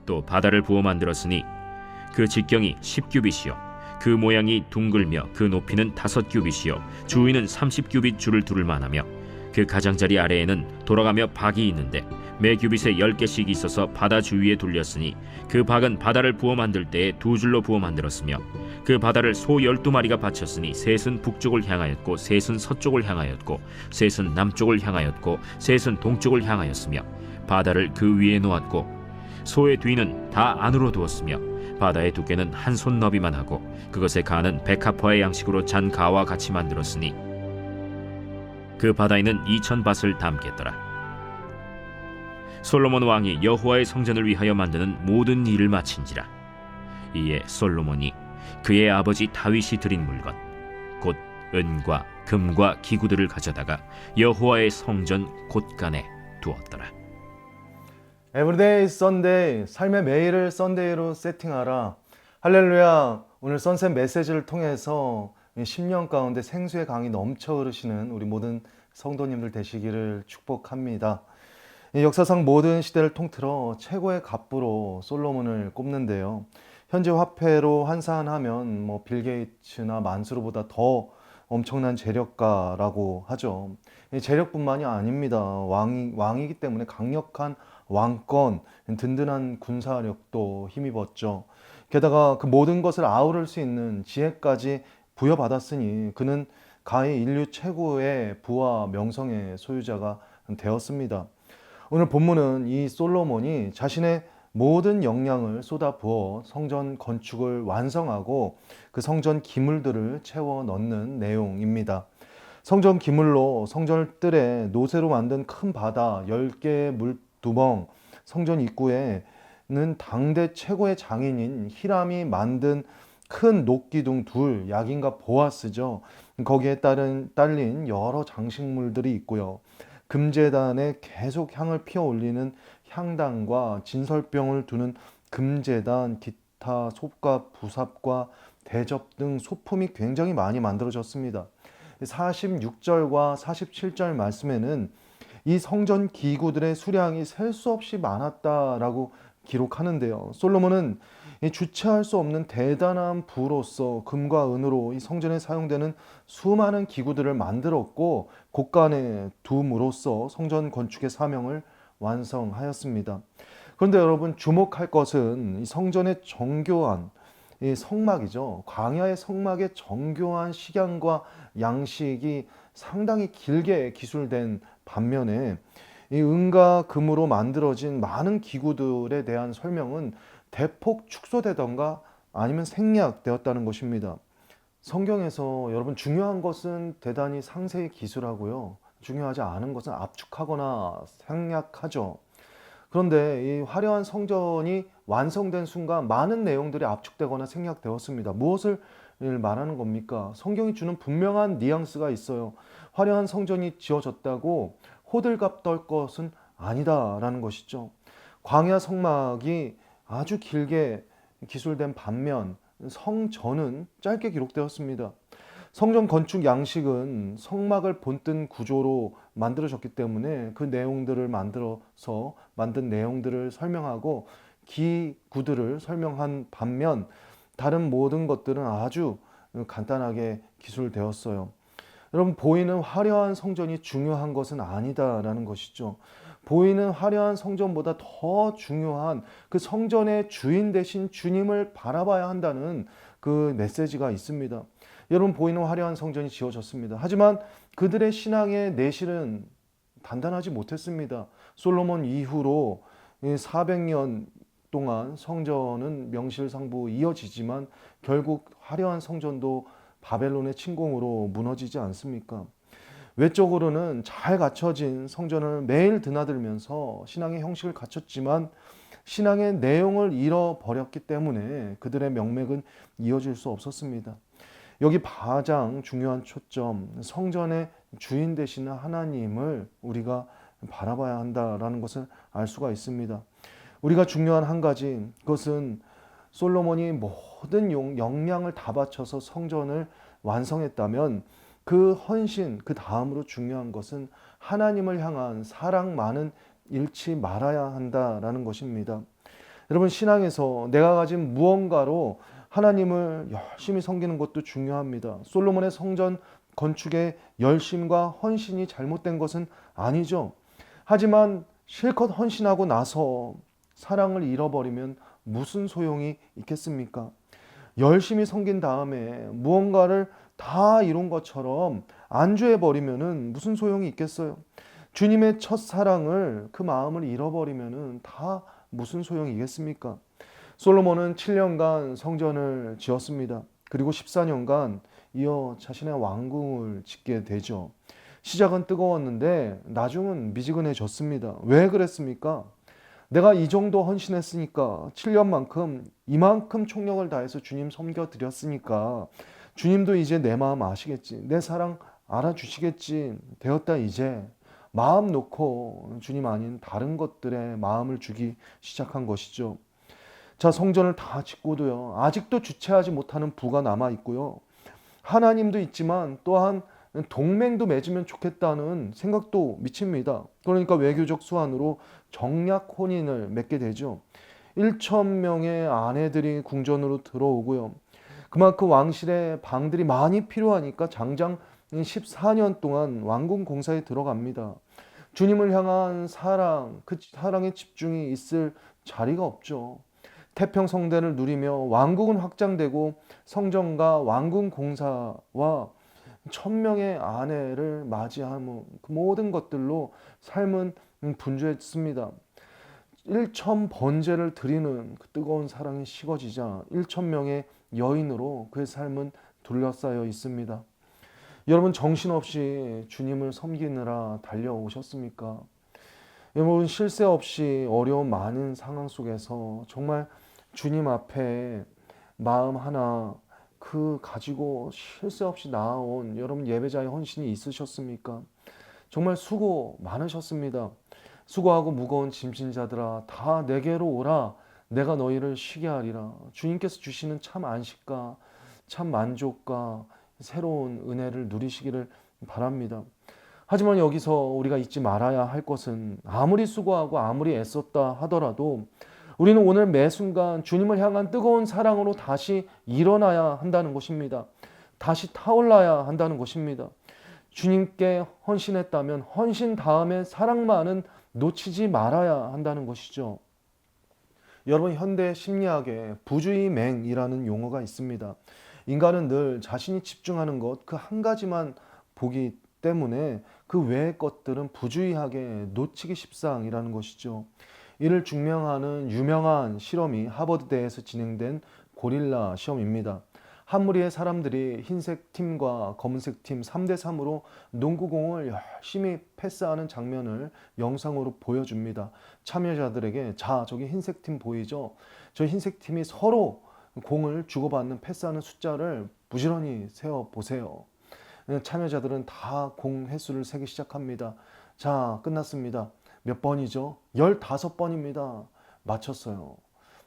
또 바다를 부어 만들었으니 그 직경이 10규빗이요 그 모양이 둥글며 그 높이는 5규빗이요 주위는 30규빗 줄을 두를 만하며 그 가장자리 아래에는 돌아가며 박이 있는데 매 규빗에 10개씩 있어서 바다 주위에 둘렸으니 그 박은 바다를 부어 만들 때에 2줄로 부어 만들었으며 그 바다를 소 12마리가 바쳤으니 셋은 북쪽을 향하였고 셋은 서쪽을 향하였고 셋은 남쪽을 향하였고 셋은 동쪽을 향하였으며 바다를 그 위에 놓았고 소의 뒤는 다 안으로 두었으며 바다의 두께는 한 손 너비만 하고 그것의 가는 백합화의 양식으로 잔 가와 같이 만들었으니 그 바다에는 2000밭을 담겠더라. 솔로몬 왕이 여호와의 성전을 위하여 만드는 모든 일을 마친지라. 이에 솔로몬이 그의 아버지 다윗이 드린 물건 곧 은과 금과 기구들을 가져다가 여호와의 성전 곳간에 두었더라. 에브리데이 썬데이, 삶의 매일을 썬데이로 세팅하라. 할렐루야. 오늘 선셋 메시지를 통해서 10년 가운데 생수의 강이 넘쳐 흐르시는 우리 모든 성도님들 되시기를 축복합니다. 역사상 모든 시대를 통틀어 최고의 갑부로 솔로몬을 꼽는데요. 현재 화폐로 환산하면 빌 게이츠나 만수르보다 더 엄청난 재력가라고 하죠. 재력뿐만이 아닙니다. 왕이기 때문에 강력한 왕권, 든든한 군사력도 힘입었죠. 게다가 그 모든 것을 아우를 수 있는 지혜까지 부여받았으니 그는 가히 인류 최고의 부와 명성의 소유자가 되었습니다. 오늘 본문은 이 솔로몬이 자신의 모든 역량을 쏟아부어 성전 건축을 완성하고 그 성전 기물들을 채워 넣는 내용입니다. 성전 기물로 성전을 뜰에 노새로 만든 큰 바다 10개의 물두멍, 성전 입구에는 당대 최고의 장인인 히람이 만든 큰 녹기둥 둘, 야긴과 보아스죠. 거기에 딸린 여러 장식물들이 있고요. 금제단에 계속 향을 피워 올리는 향단과 진설병을 두는 금제단, 기타 솥과 부삽과 대접 등 소품이 굉장히 많이 만들어졌습니다. 46절과 47절 말씀에는 이 성전 기구들의 수량이 셀 수 없이 많았다라고 기록하는데요. 솔로몬은 주체할 수 없는 대단한 부로서 금과 은으로 이 성전에 사용되는 수많은 기구들을 만들었고 곳간에 둠으로써 성전 건축의 사명을 완성하였습니다. 그런데 여러분 주목할 것은 이 성전의 정교한 이 성막이죠. 광야의 성막의 정교한 식양과 양식이 상당히 길게 기술된 반면에 이 은과 금으로 만들어진 많은 기구들에 대한 설명은 대폭 축소되던가 아니면 생략되었다는 것입니다. 성경에서 여러분 중요한 것은 대단히 상세히 기술하고요. 중요하지 않은 것은 압축하거나 생략하죠. 그런데 이 화려한 성전이 완성된 순간 많은 내용들이 압축되거나 생략되었습니다. 무엇을 말하는 겁니까? 성경이 주는 분명한 뉘앙스가 있어요. 화려한 성전이 지어졌다고 호들갑 떨 것은 아니다라는 것이죠. 광야 성막이 아주 길게 기술된 반면 성전은 짧게 기록되었습니다. 성전 건축 양식은 성막을 본뜬 구조로 만들어졌기 때문에 그 내용들을 만들어서 만든 내용들을 설명하고 기구들을 설명한 반면 다른 모든 것들은 아주 간단하게 기술되었어요. 여러분, 보이는 화려한 성전이 중요한 것은 아니다라는 것이죠. 보이는 화려한 성전보다 더 중요한 그 성전의 주인 되신 주님을 바라봐야 한다는 그 메시지가 있습니다. 여러분, 보이는 화려한 성전이 지어졌습니다. 하지만 그들의 신앙의 내실은 단단하지 못했습니다. 솔로몬 이후로 400년 동안 성전은 명실상부 이어지지만 결국 화려한 성전도 바벨론의 침공으로 무너지지 않습니까? 외적으로는 잘 갖춰진 성전을 매일 드나들면서 신앙의 형식을 갖췄지만 신앙의 내용을 잃어버렸기 때문에 그들의 명맥은 이어질 수 없었습니다. 여기 가장 중요한 초점, 성전의 주인 되시는 하나님을 우리가 바라봐야 한다라는 것을 알 수가 있습니다. 우리가 중요한 한 가지, 그것은 솔로몬이 모든 역량을 다 바쳐서 성전을 완성했다면 그 헌신, 그 다음으로 중요한 것은 하나님을 향한 사랑만은 잃지 말아야 한다라는 것입니다. 여러분, 신앙에서 내가 가진 무언가로 하나님을 열심히 섬기는 것도 중요합니다. 솔로몬의 성전 건축의 열심과 헌신이 잘못된 것은 아니죠. 하지만 실컷 헌신하고 나서 사랑을 잃어버리면 무슨 소용이 있겠습니까? 열심히 섬긴 다음에 무언가를 다 이룬 것처럼 안주해버리면 무슨 소용이 있겠어요? 주님의 첫사랑을, 그 마음을 잃어버리면 다 무슨 소용이겠습니까? 솔로몬은 7년간 성전을 지었습니다. 그리고 14년간 이어 자신의 왕궁을 짓게 되죠. 시작은 뜨거웠는데 나중은 미지근해졌습니다. 왜 그랬습니까? 내가 이 정도 헌신했으니까, 7년만큼 이만큼 총력을 다해서 주님 섬겨드렸으니까 주님도 이제 내 마음 아시겠지, 내 사랑 알아주시겠지, 되었다 이제 마음 놓고 주님 아닌 다른 것들에 마음을 주기 시작한 것이죠. 자, 성전을 다 짓고도요, 아직도 주체하지 못하는 부가 남아 있고요, 하나님도 있지만 또한 동맹도 맺으면 좋겠다는 생각도 미칩니다. 그러니까 외교적 수완으로 정략 혼인을 맺게 되죠. 1,000명의 아내들이 궁전으로 들어오고요, 그만큼 왕실에 방들이 많이 필요하니까 장장 14년 동안 왕궁 공사에 들어갑니다. 주님을 향한 사랑, 그 사랑의 집중이 있을 자리가 없죠. 태평성대를 누리며 왕국은 확장되고 성전과 왕궁 공사와 1,000명의 아내를 맞이하며 그 모든 것들로 삶은 분주했습니다. 1,000번제를 드리는 그 뜨거운 사랑이 식어지자 1,000명의 여인으로 그의 삶은 둘러싸여 있습니다. 여러분, 정신없이 주님을 섬기느라 달려오셨습니까? 여러분, 쉴 새 없이 어려운 많은 상황 속에서 정말 주님 앞에 마음 하나 그 가지고 쉴 새 없이 나아온 여러분 예배자의 헌신이 있으셨습니까? 정말 수고 많으셨습니다. 수고하고 무거운 짐진 자들아 다 내게로 오라, 내가 너희를 쉬게 하리라. 주님께서 주시는 참 안식과 참 만족과 새로운 은혜를 누리시기를 바랍니다. 하지만 여기서 우리가 잊지 말아야 할 것은, 아무리 수고하고 아무리 애썼다 하더라도 우리는 오늘 매 순간 주님을 향한 뜨거운 사랑으로 다시 일어나야 한다는 것입니다. 다시 타올라야 한다는 것입니다. 주님께 헌신했다면 헌신 다음에 사랑만은 놓치지 말아야 한다는 것이죠. 여러분, 현대 심리학에 부주의맹이라는 용어가 있습니다. 인간은 늘 자신이 집중하는 것, 그 한 가지만 보기 때문에 그 외의 것들은 부주의하게 놓치기 십상이라는 것이죠. 이를 증명하는 유명한 실험이 하버드대에서 진행된 고릴라 시험입니다. 한 무리의 사람들이 흰색 팀과 검은색 팀 3대3으로 농구공을 열심히 패스하는 장면을 영상으로 보여줍니다. 참여자들에게, 자, 저기 흰색 팀 보이죠? 저 흰색 팀이 서로 공을 주고받는 패스하는 숫자를 부지런히 세어보세요. 참여자들은 다 공 횟수를 세기 시작합니다. 자, 끝났습니다. 몇 번이죠? 15번입니다. 맞췄어요.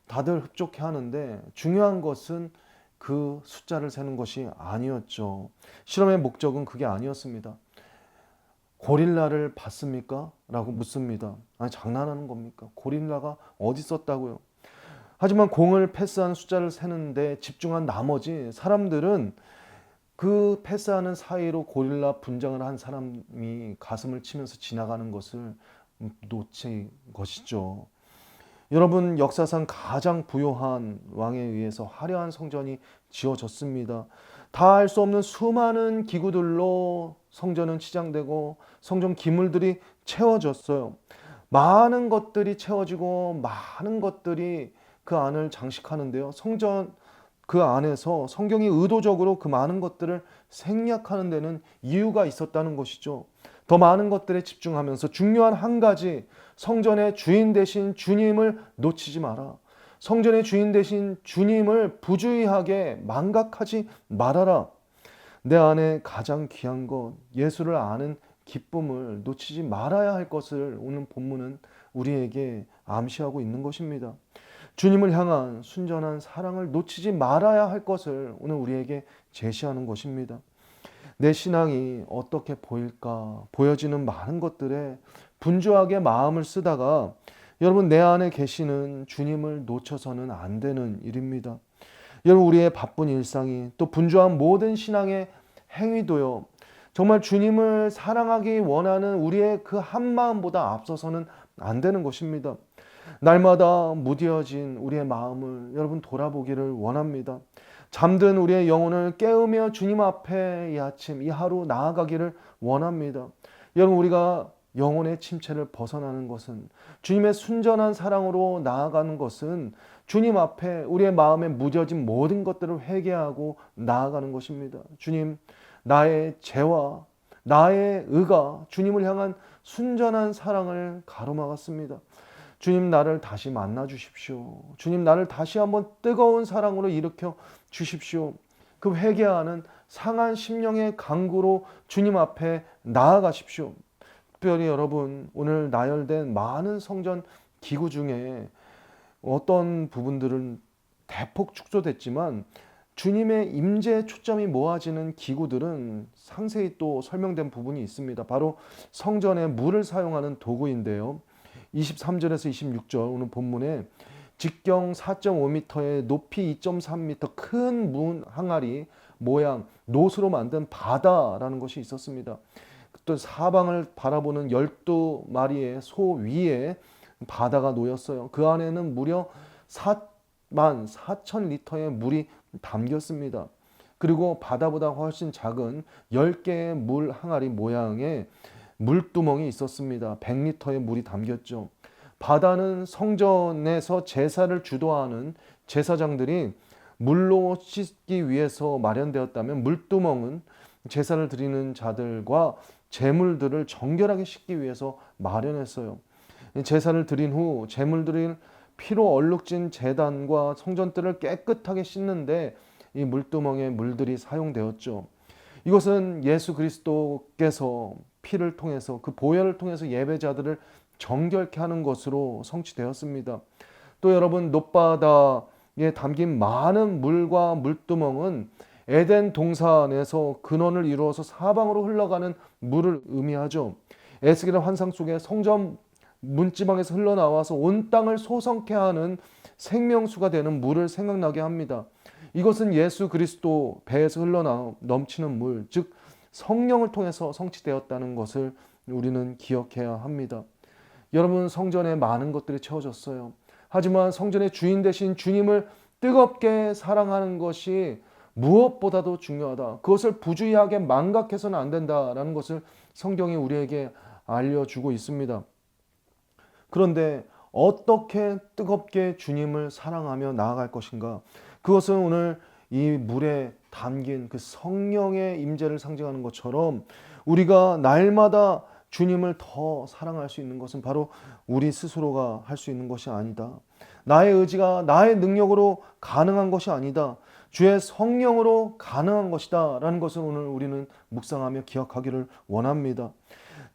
다들 흡족해 하는데 중요한 것은 그 숫자를 세는 것이 아니었죠. 실험의 목적은 그게 아니었습니다. 고릴라를 봤습니까? 라고 묻습니다. 아니, 장난하는 겁니까? 고릴라가 어디 있었다고요? 하지만 공을 패스하는 숫자를 세는데 집중한 나머지 사람들은 그 패스하는 사이로 고릴라 분장을 한 사람이 가슴을 치면서 지나가는 것을 놓친 것이죠. 여러분, 역사상 가장 부요한 왕에 의해서 화려한 성전이 지어졌습니다. 다 할 수 없는 수많은 기구들로 성전은 치장되고 성전 기물들이 채워졌어요. 많은 것들이 채워지고 많은 것들이 그 안을 장식하는데요. 성전 그 안에서 성경이 의도적으로 그 많은 것들을 생략하는 데는 이유가 있었다는 것이죠. 더 많은 것들에 집중하면서 중요한 한 가지, 성전의 주인 되신 주님을 놓치지 마라. 성전의 주인 되신 주님을 부주의하게 망각하지 말아라. 내 안에 가장 귀한 것, 예수를 아는 기쁨을 놓치지 말아야 할 것을 오늘 본문은 우리에게 암시하고 있는 것입니다. 주님을 향한 순전한 사랑을 놓치지 말아야 할 것을 오늘 우리에게 제시하는 것입니다. 내 신앙이 어떻게 보일까? 보여지는 많은 것들에 분주하게 마음을 쓰다가 여러분, 내 안에 계시는 주님을 놓쳐서는 안 되는 일입니다. 여러분, 우리의 바쁜 일상이 또 분주한 모든 신앙의 행위도요, 정말 주님을 사랑하기 원하는 우리의 그 한마음보다 앞서서는 안 되는 것입니다. 날마다 무뎌진 우리의 마음을 여러분 돌아보기를 원합니다. 잠든 우리의 영혼을 깨우며 주님 앞에 이 아침, 이 하루 나아가기를 원합니다. 여러분, 우리가 영혼의 침체를 벗어나는 것은, 주님의 순전한 사랑으로 나아가는 것은 주님 앞에 우리의 마음에 무뎌진 모든 것들을 회개하고 나아가는 것입니다. 주님, 나의 죄와 나의 의가 주님을 향한 순전한 사랑을 가로막았습니다. 주님, 나를 다시 만나 주십시오. 주님, 나를 다시 한번 뜨거운 사랑으로 일으켜 주십시오. 그 회개하는 상한 심령의 간구로 주님 앞에 나아가십시오. 특별히 여러분, 오늘 나열된 많은 성전 기구 중에 어떤 부분들은 대폭 축소됐지만 주님의 임재에 초점이 모아지는 기구들은 상세히 또 설명된 부분이 있습니다. 바로 성전에 물을 사용하는 도구인데요. 23절에서 26절 오늘 본문에 직경 4.5m에 높이 2.3m 큰 문 항아리 모양 노수로 만든 바다라는 것이 있었습니다. 또 사방을 바라보는 12마리의 소 위에 바다가 놓였어요. 그 안에는 무려 4만 4천 리터의 물이 담겼습니다. 그리고 바다보다 훨씬 작은 10개의 물 항아리 모양의 물두멍이 있었습니다. 100리터의 물이 담겼죠. 바다는 성전에서 제사를 주도하는 제사장들이 물로 씻기 위해서 마련되었다면, 물두멍은 제사를 드리는 자들과 제물들을 정결하게 씻기 위해서 마련했어요. 제사를 드린 후 제물들을 피로 얼룩진 제단과 성전들을 깨끗하게 씻는데 이 물두멍의 물들이 사용되었죠. 이것은 예수 그리스도께서 피를 통해서, 그 보혈을 통해서 예배자들을 정결케 하는 것으로 성취되었습니다. 또 여러분, 높바다에 담긴 많은 물과 물두멍은 에덴 동산에서 근원을 이루어서 사방으로 흘러가는 물을 의미하죠. 에스겔의 환상 속에 성전 문지방에서 흘러나와서 온 땅을 소성케 하는 생명수가 되는 물을 생각나게 합니다. 이것은 예수 그리스도 배에서 넘치는 물, 즉 성령을 통해서 성취되었다는 것을 우리는 기억해야 합니다. 여러분, 성전에 많은 것들이 채워졌어요. 하지만 성전의 주인 되신 주님을 뜨겁게 사랑하는 것이 무엇보다도 중요하다. 그것을 부주의하게 망각해서는 안 된다라는 것을 성경이 우리에게 알려주고 있습니다. 그런데 어떻게 뜨겁게 주님을 사랑하며 나아갈 것인가? 그것은 오늘 이 물에 담긴 그 성령의 임재를 상징하는 것처럼 우리가 날마다 주님을 더 사랑할 수 있는 것은 바로 우리 스스로가 할 수 있는 것이 아니다. 나의 의지가 나의 능력으로 가능한 것이 아니다. 주의 성령으로 가능한 것이다 라는 것을 오늘 우리는 묵상하며 기억하기를 원합니다.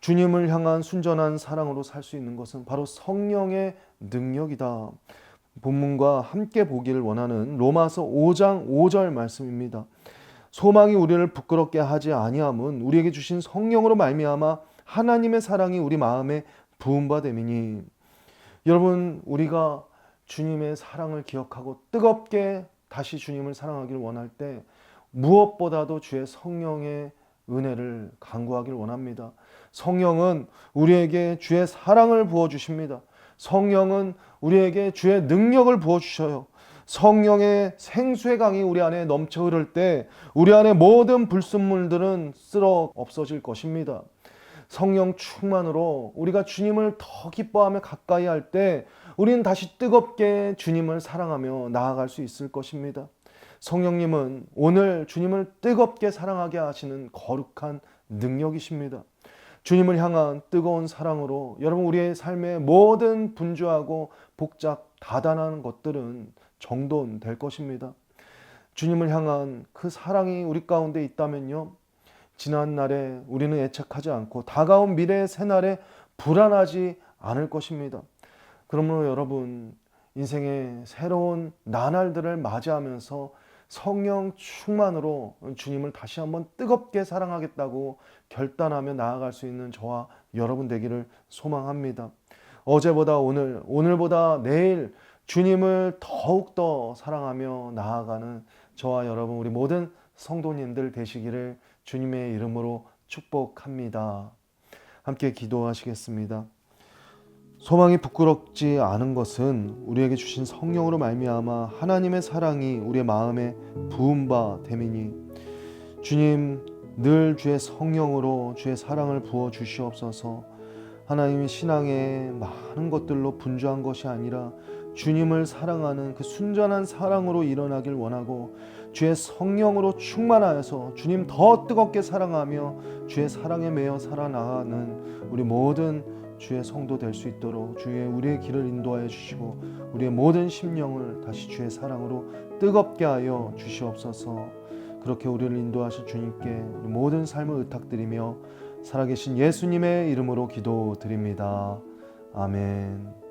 주님을 향한 순전한 사랑으로 살 수 있는 것은 바로 성령의 능력이다. 본문과 함께 보기를 원하는 로마서 5장 5절 말씀입니다. 소망이 우리를 부끄럽게 하지 아니함은 우리에게 주신 성령으로 말미암아 하나님의 사랑이 우리 마음에 부음바 됨이니. 여러분, 우리가 주님의 사랑을 기억하고 뜨겁게 다시 주님을 사랑하기를 원할 때 무엇보다도 주의 성령의 은혜를 간구하기를 원합니다. 성령은 우리에게 주의 사랑을 부어주십니다. 성령은 우리에게 주의 능력을 부어주셔요. 성령의 생수의 강이 우리 안에 넘쳐 흐를 때 우리 안에 모든 불순물들은 쓸어 없어질 것입니다. 성령 충만으로 우리가 주님을 더 기뻐하며 가까이 할 때 우리는 다시 뜨겁게 주님을 사랑하며 나아갈 수 있을 것입니다. 성령님은 오늘 주님을 뜨겁게 사랑하게 하시는 거룩한 능력이십니다. 주님을 향한 뜨거운 사랑으로 여러분, 우리의 삶의 모든 분주하고 복잡 다단한 것들은 정돈될 것입니다. 주님을 향한 그 사랑이 우리 가운데 있다면요, 지난 날에 우리는 애착하지 않고 다가온 미래의 새날에 불안하지 않을 것입니다. 그러므로 여러분, 인생의 새로운 나날들을 맞이하면서 성령 충만으로 주님을 다시 한번 뜨겁게 사랑하겠다고 결단하며 나아갈 수 있는 저와 여러분 되기를 소망합니다. 어제보다 오늘, 오늘보다 내일 주님을 더욱더 사랑하며 나아가는 저와 여러분, 우리 모든 성도님들 되시기를 주님의 이름으로 축복합니다. 함께 기도하시겠습니다. 소망이 부끄럽지 않은 것은 우리에게 주신 성령으로 말미암아 하나님의 사랑이 우리의 마음에 부은 바 됨이니, 주님 늘 주의 성령으로 주의 사랑을 부어 주시옵소서. 하나님의 신앙에 많은 것들로 분주한 것이 아니라 주님을 사랑하는 그 순전한 사랑으로 일어나길 원하고, 주의 성령으로 충만하여서 주님 더 뜨겁게 사랑하며 주의 사랑에 매여 살아나가는 우리 모든 주의 성도 될 수 있도록 주의 우리의 길을 인도하여 주시고, 우리의 모든 심령을 다시 주의 사랑으로 뜨겁게 하여 주시옵소서. 그렇게 우리를 인도하실 주님께 우리 모든 삶을 의탁드리며 살아계신 예수님의 이름으로 기도드립니다. 아멘.